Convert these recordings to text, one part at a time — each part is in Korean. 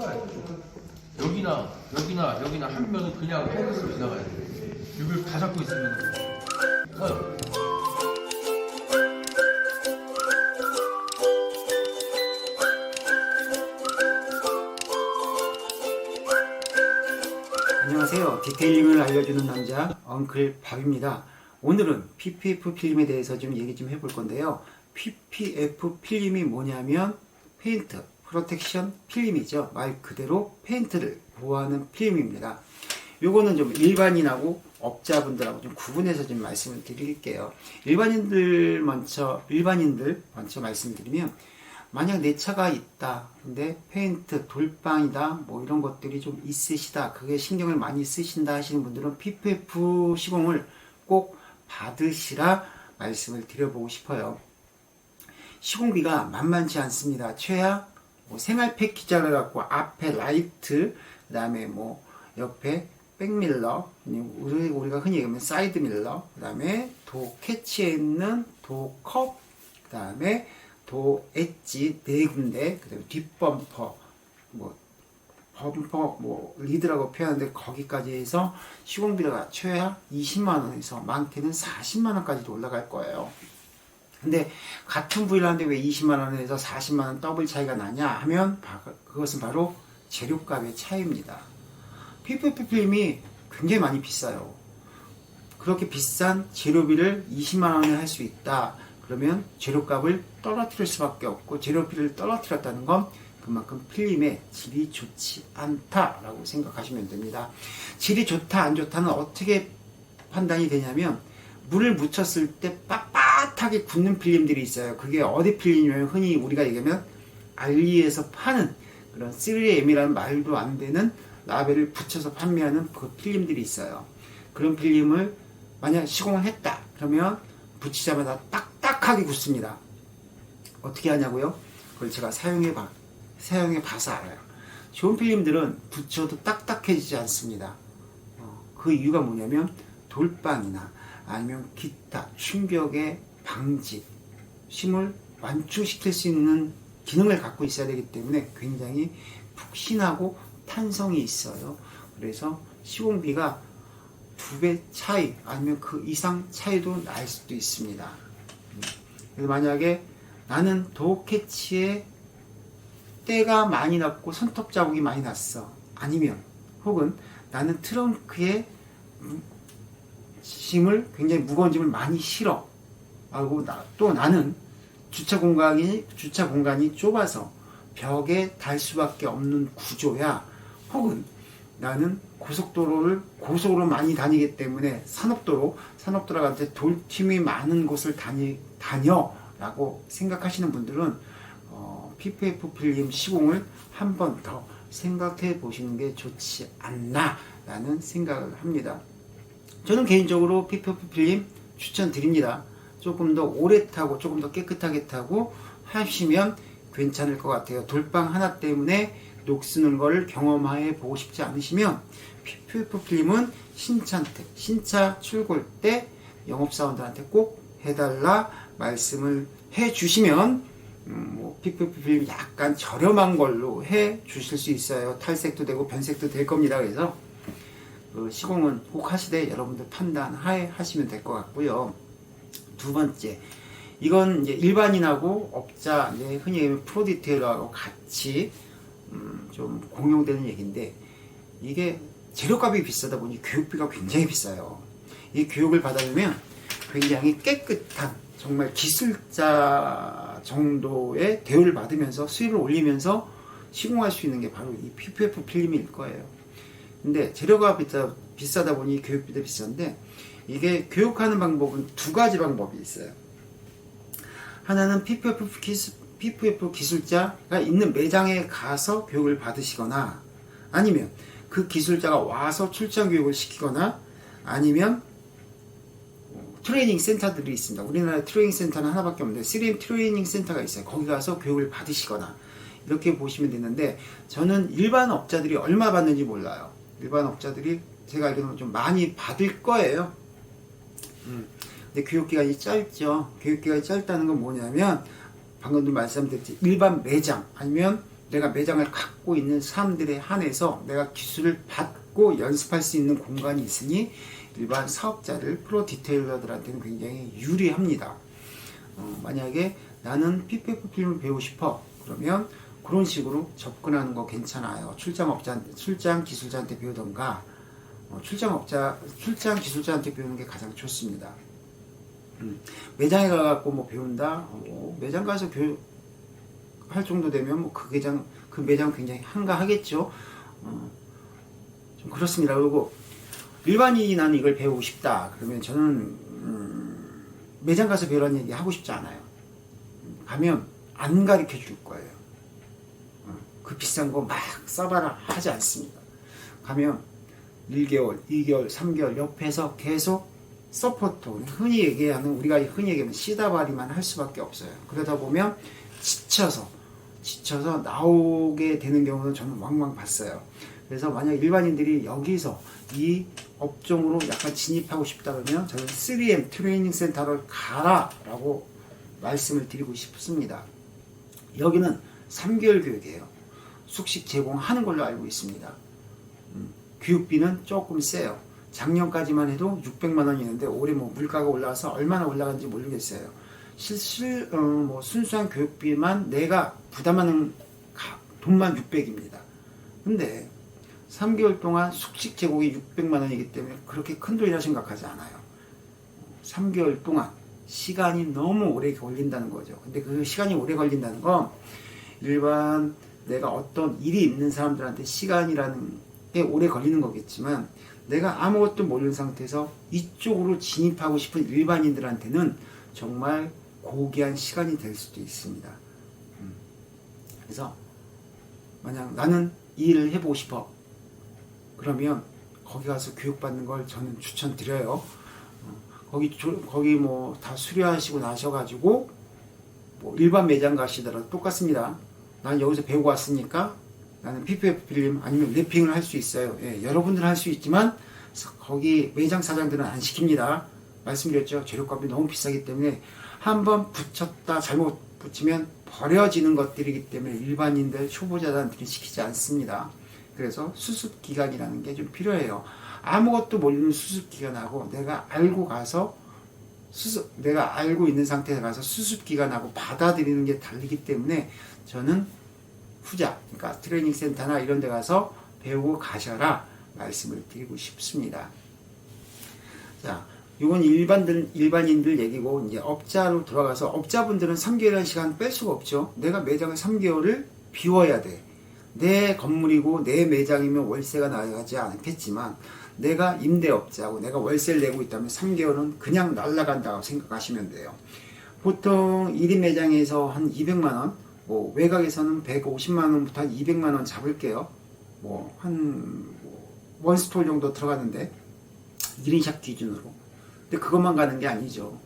닦아야 돼. 여기나 한 면은 그냥 해서 지나가야 돼. 이걸 다 잡고 있으면 서요. 안녕하세요. 디테일링을 알려주는 남자 엉클 밥입니다. 오늘은 PPF 필름에 대해서 좀 얘기 좀 해볼 건데요. PPF 필름이 뭐냐면 페인트 프로텍션 필름이죠. 말 그대로 페인트를 보호하는 필름입니다. 요거는 좀 일반인하고 업자분들하고 좀 구분해서 좀 말씀을 드릴게요. 일반인들 먼저 말씀드리면, 만약 내 차가 있다. 근데 페인트, 돌빵이다. 뭐 이런 것들이 좀 있으시다. 그게 신경을 많이 쓰신다 하시는 분들은 PPF 시공을 꼭 받으시라 말씀을 드려보고 싶어요. 시공비가 만만치 않습니다. 최하 생활 패키지를 갖고 앞에 라이트, 그 다음에 옆에 백밀러, 우리가 흔히 얘기하면 사이드 밀러, 그 다음에 도 캐치에 있는 도 컵, 그 다음에 도 엣지 4군데, 그 다음에 뒷범퍼, 범퍼, 리드라고 표현하는데 거기까지 해서 시공비가 최하 20만원에서 많게는 40만원까지도 올라갈 거예요. 근데 같은 부위를 하는데 왜 20만원에서 40만원 더블 차이가 나냐 하면 그것은 바로 재료값의 차이입니다. PPF 필름이 굉장히 많이 비싸요. 그렇게 비싼 재료비를 20만원에 할 수 있다. 그러면 재료값을 떨어뜨릴 수밖에 없고, 재료비를 떨어뜨렸다는 건 그만큼 필름의 질이 좋지 않다라고 생각하시면 됩니다. 질이 좋다 안 좋다는 어떻게 판단이 되냐면, 물을 묻혔을 때 빳빳하게 굳는 필름들이 있어요. 그게 어디 필름이냐면 흔히 우리가 얘기하면 알리에서 파는 그런 3M이라는 말도 안 되는 라벨을 붙여서 판매하는 그 필름들이 있어요. 그런 필름을 만약 시공을 했다 그러면 붙이자마자 딱딱하게 굳습니다. 어떻게 하냐고요? 그걸 제가 사용해 봐서 알아요. 좋은 필름들은 붙여도 딱딱해지지 않습니다. 그 이유가 뭐냐면 돌빵이나 아니면 기타 충격의 방지, 심을 완충시킬 수 있는 기능을 갖고 있어야 되기 때문에 굉장히 푹신하고 탄성이 있어요. 그래서 시공비가 2배 차이 아니면 그 이상 차이도 날 수도 있습니다. 그래서 만약에 나는 도어 캐치에 때가 많이 났고 손톱 자국이 많이 났어. 아니면 혹은 나는 트렁크에 짐을, 굉장히 무거운 짐을 많이 실어. 하고 또 나는 주차 공간이 좁아서 벽에 달 수밖에 없는 구조야. 혹은 나는 고속도로 많이 다니기 때문에 산업도로한테 돌팀이 많은 곳을 다녀라고 생각하시는 분들은 PPF 필름 시공을 한 번 더 생각해 보시는 게 좋지 않나 라는 생각을 합니다. 저는 개인적으로 PPF 필름 추천드립니다. 조금 더 오래 타고 조금 더 깨끗하게 타고 하시면 괜찮을 것 같아요. 돌빵 하나 때문에 녹쓰는 걸 경험해 보고 싶지 않으시면 PPF 필름은 신차 출고할 때 영업사원들한테 꼭 해달라 말씀을 해주시면 PPF 필름 약간 저렴한 걸로 해 주실 수 있어요. 탈색도 되고 변색도 될 겁니다. 그래서 시공은 꼭 하시되 여러분들 판단하에 하시면 될 것 같고요. 두 번째, 이건 이제 일반인하고 업자, 이제 흔히 얘기하면 프로 디테일러하고 같이 좀 공용되는 얘기인데, 이게 재료값이 비싸다 보니 교육비가 굉장히 비싸요. 이 교육을 받아보면 굉장히 깨끗한, 정말 기술자 정도의 대우를 받으면서 수입을 올리면서 시공할 수 있는 게 바로 이 PPF 필름일 거예요. 근데 재료가 비싸다 보니 교육비도 비싼데, 이게 교육하는 방법은 2가지 방법이 있어요. 하나는 PPF 기술자가 있는 매장에 가서 교육을 받으시거나, 아니면 그 기술자가 와서 출장 교육을 시키거나, 아니면 트레이닝 센터들이 있습니다. 우리나라에 트레이닝 센터는 하나밖에 없는데 3M 트레이닝 센터가 있어요. 거기 가서 교육을 받으시거나 이렇게 보시면 되는데, 저는 일반 업자들이 얼마 받는지 몰라요. 일반 업자들이 제가 알기로는 좀 많이 받을 거예요. 근데 교육기간이 짧죠. 교육기간이 짧다는 건 뭐냐면, 방금도 말씀드렸지, 일반 매장 아니면 내가 매장을 갖고 있는 사람들에 한해서 내가 기술을 받고 연습할 수 있는 공간이 있으니 일반 사업자들, 프로 디테일러들한테는 굉장히 유리합니다. 만약에 나는 PPF 필름을 배우고 싶어 그러면 그런 식으로 접근하는 거 괜찮아요. 출장 기술자한테 배우던가 출장 기술자한테 배우는 게 가장 좋습니다. 매장에 가갖고 뭐 배운다, 매장 가서 교육할 정도 되면 뭐 그 매장 굉장히 한가하겠죠. 좀 그렇습니다. 그리고 일반인이 나는 이걸 배우고 싶다 그러면 저는 매장 가서 배우라는 얘기 하고 싶지 않아요. 가면 안 가르쳐 줄 거예요. 그 비싼 거 막 써봐라 하지 않습니다. 가면 1개월, 2개월, 3개월 옆에서 계속 서포트, 우리가 흔히 얘기하면 씨다발이만 할 수밖에 없어요. 그러다 보면 지쳐서 나오게 되는 경우는 저는 왕왕 봤어요. 그래서 만약 일반인들이 여기서 이 업종으로 약간 진입하고 싶다 그러면 저는 3M 트레이닝 센터를 가라 라고 말씀을 드리고 싶습니다. 여기는 3개월 교육이에요. 숙식 제공하는 걸로 알고 있습니다. 교육비는 조금 세요. 작년까지만 해도 600만 원이었는데 올해 뭐 물가가 올라와서 얼마나 올라간지 모르겠어요. 순수한 교육비만 내가 부담하는 돈만 600입니다. 근데 3개월 동안 숙식 제공이 600만 원이기 때문에 그렇게 큰 돈이라 생각하지 않아요. 3개월 동안 시간이 너무 오래 걸린다는 거죠. 근데 그 시간이 오래 걸린다는 건 일반 내가 어떤 일이 있는 사람들한테 시간이라는 게 오래 걸리는 거겠지만 내가 아무것도 모르는 상태에서 이쪽으로 진입하고 싶은 일반인들한테는 정말 고귀한 시간이 될 수도 있습니다. 그래서 만약 나는 이 일을 해보고 싶어 그러면 거기 가서 교육받는 걸 저는 추천드려요. 거기 뭐 다 수료하시고 나셔가지고 뭐 일반 매장 가시더라도 똑같습니다. 난 여기서 배우고 왔으니까 나는 PPF 필름 아니면 랩핑을 할 수 있어요. 예, 여러분들은 할 수 있지만 거기 매장 사장들은 안 시킵니다. 말씀드렸죠. 재료값이 너무 비싸기 때문에 한번 붙였다 잘못 붙이면 버려지는 것들이기 때문에 일반인들 초보자들한테는 시키지 않습니다. 그래서 수습기간이라는 게 좀 필요해요. 아무것도 모르는 수습기간하고 내가 알고 있는 상태에 가서 수습기간하고 받아들이는 게 다르기 때문에 저는 후자, 그러니까 트레이닝 센터나 이런 데 가서 배우고 가셔라 말씀을 드리고 싶습니다. 자, 이건 일반인들 얘기고 이제 업자로 들어가서 업자분들은 3개월이라는 시간 뺄 수가 없죠. 내가 매장을 3개월을 비워야 돼. 내 건물이고 내 매장이면 월세가 나가지 않겠지만 내가 임대업자고 내가 월세를 내고 있다면 3개월은 그냥 날아간다고 생각하시면 돼요. 보통 1인 매장에서 한 200만원, 뭐 외곽에서는 150만원부터 한 200만원 잡을게요. 뭐 한 원스톨 정도 들어가는데 1인샵 기준으로. 근데 그것만 가는 게 아니죠.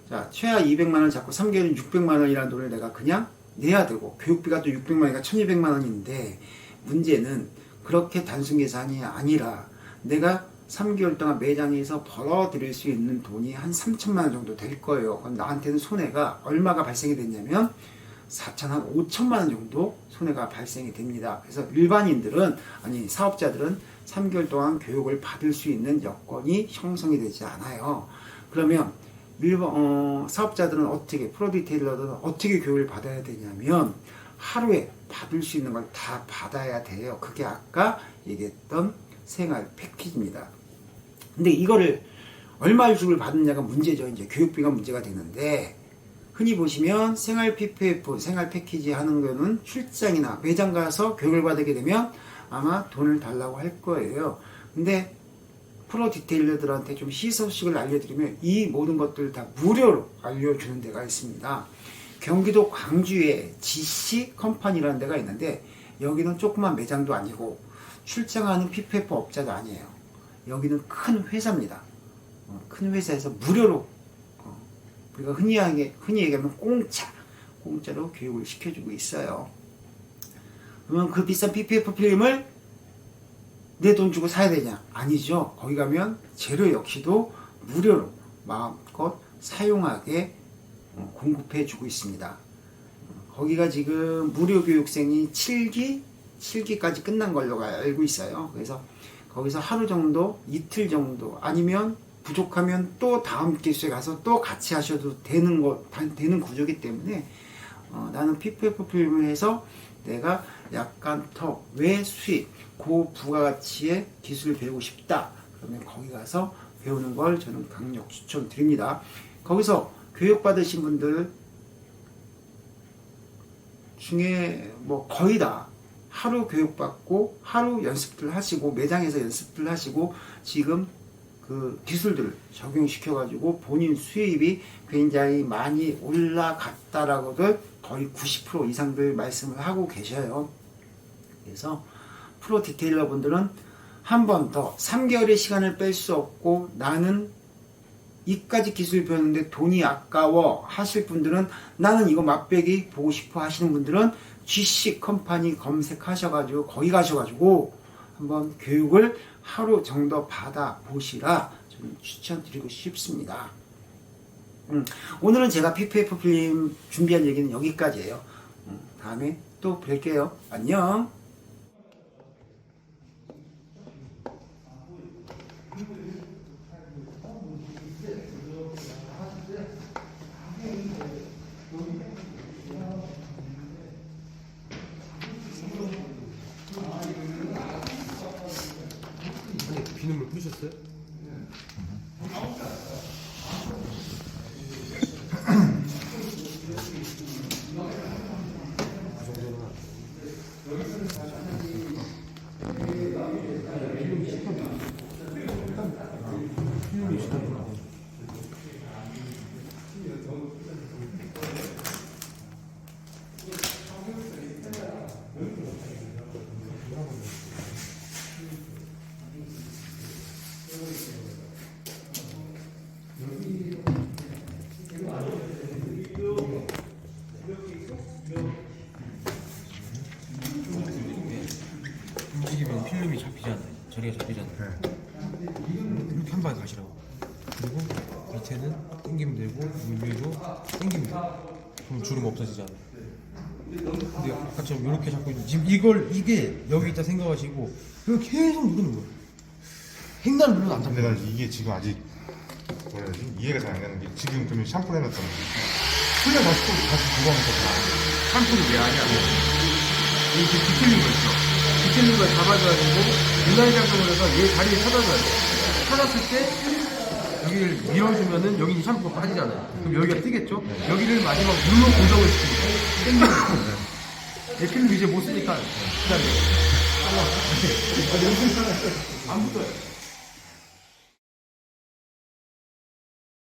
자, 최하 200만원 잡고 3개월은 600만원이라는 돈을 내가 그냥 내야 되고 교육비가 또 600만원이니까 1200만원인데 문제는 그렇게 단순 계산이 아니라 내가 3개월 동안 매장에서 벌어들일 수 있는 돈이 한 3천만원 정도 될 거예요. 그럼 나한테는 손해가 얼마가 발생이 됐냐면 4천, 5천만원 정도 손해가 발생이 됩니다. 그래서 사업자들은 3개월 동안 교육을 받을 수 있는 여건이 형성이 되지 않아요. 그러면 사업자들은 프로 디테일러들은 어떻게 교육을 받아야 되냐면 하루에 받을 수 있는 걸 다 받아야 돼요. 그게 아까 얘기했던 생활 패키지입니다. 근데 이거를 얼마를 주고 받느냐가 문제죠. 이제 교육비가 문제가 되는데 흔히 보시면 생활 PPF, 생활 패키지 하는 거는 출장이나 매장 가서 교육을 받게 되면 아마 돈을 달라고 할 거예요. 근데 프로 디테일러들한테 좀 시소식을 알려드리면 이 모든 것들 다 무료로 알려주는 데가 있습니다. 경기도 광주에 GC 컴퍼니라는 데가 있는데 여기는 조그만 매장도 아니고 출장하는 PPF 업자도 아니에요. 여기는 큰 회사입니다. 큰 회사에서 무료로 우리가 흔히 얘기하면 공짜로 교육을 시켜주고 있어요. 그러면 그 비싼 PPF 필름을 내 돈 주고 사야 되냐? 아니죠. 거기 가면 재료 역시도 무료로 마음껏 사용하게 공급해 주고 있습니다. 거기가 지금 무료 교육생이 7기까지 끝난 걸로 알고 있어요. 그래서 거기서 하루 정도, 이틀 정도, 아니면 부족하면 또 다음 기수에 가서 또 같이 하셔도 되는 구조이기 때문에 나는 PFF 필름을 해서 내가 약간 더 외수익, 고부가가치의 기술을 배우고 싶다. 그러면 거기 가서 배우는 걸 저는 강력 추천드립니다. 거기서 교육받으신 분들 중에 뭐 거의 다 하루 교육받고 하루 연습을 하시고 매장에서 연습을 하시고 지금 그 기술들을 적용시켜가지고 본인 수입이 굉장히 많이 올라갔다라고들 거의 90% 이상들 말씀을 하고 계셔요. 그래서 프로 디테일러 분들은 한 번 더 3개월의 시간을 뺄 수 없고 나는 이까지 기술 배웠는데 돈이 아까워 하실 분들은 나는 이거 맛배기 보고 싶어 하시는 분들은 GC 컴퍼니 검색하셔가지고 거기 가셔가지고 한번 교육을 하루 정도 받아 보시라 저는 추천드리고 싶습니다. 오늘은 제가 PPF 필름 준비한 얘기는 여기까지예요. 다음에 또 뵐게요. 안녕. 비눗물 뿌셨어요? 움직이면 필름이 잡히잖아요. 저리가 잡히잖아요. 이렇게 한 방에 가시라고. 그리고 밑에는 당기면 되고 위로 당기면 돼요. 그럼 주름 없어지잖아요. 근데 아까처럼 이렇게 잡고 있는 지금 이게 여기 있다 생각하시고 이거 계속 누르는 거예요. 행날 누르면 안 근데 잡혀요. 난 이게 지금 아직 뭐라 해야 되지? 이해가 잘 안 가는 게 지금 그러면 샴푸를 해놨잖아. 풀려 다시 그거 하면 돼. 샴푸를 왜 하냐? 이렇게 뒤틀린 거 있어. 뒤틀린 걸 잡아줘야 되고 유날 작동을 해서 얘 다리를 찾아줘야 돼. 찾았을 때 여기를 밀어주면은 여기 샴푸가 빠지잖아요. 그럼 여기가 뜨겠죠? 여기를 마지막 눌러 고정을 시키는 거예요. 땡기는 거예요. 얘 필름 이제 못 쓰니까 기다려. 안 붙어요.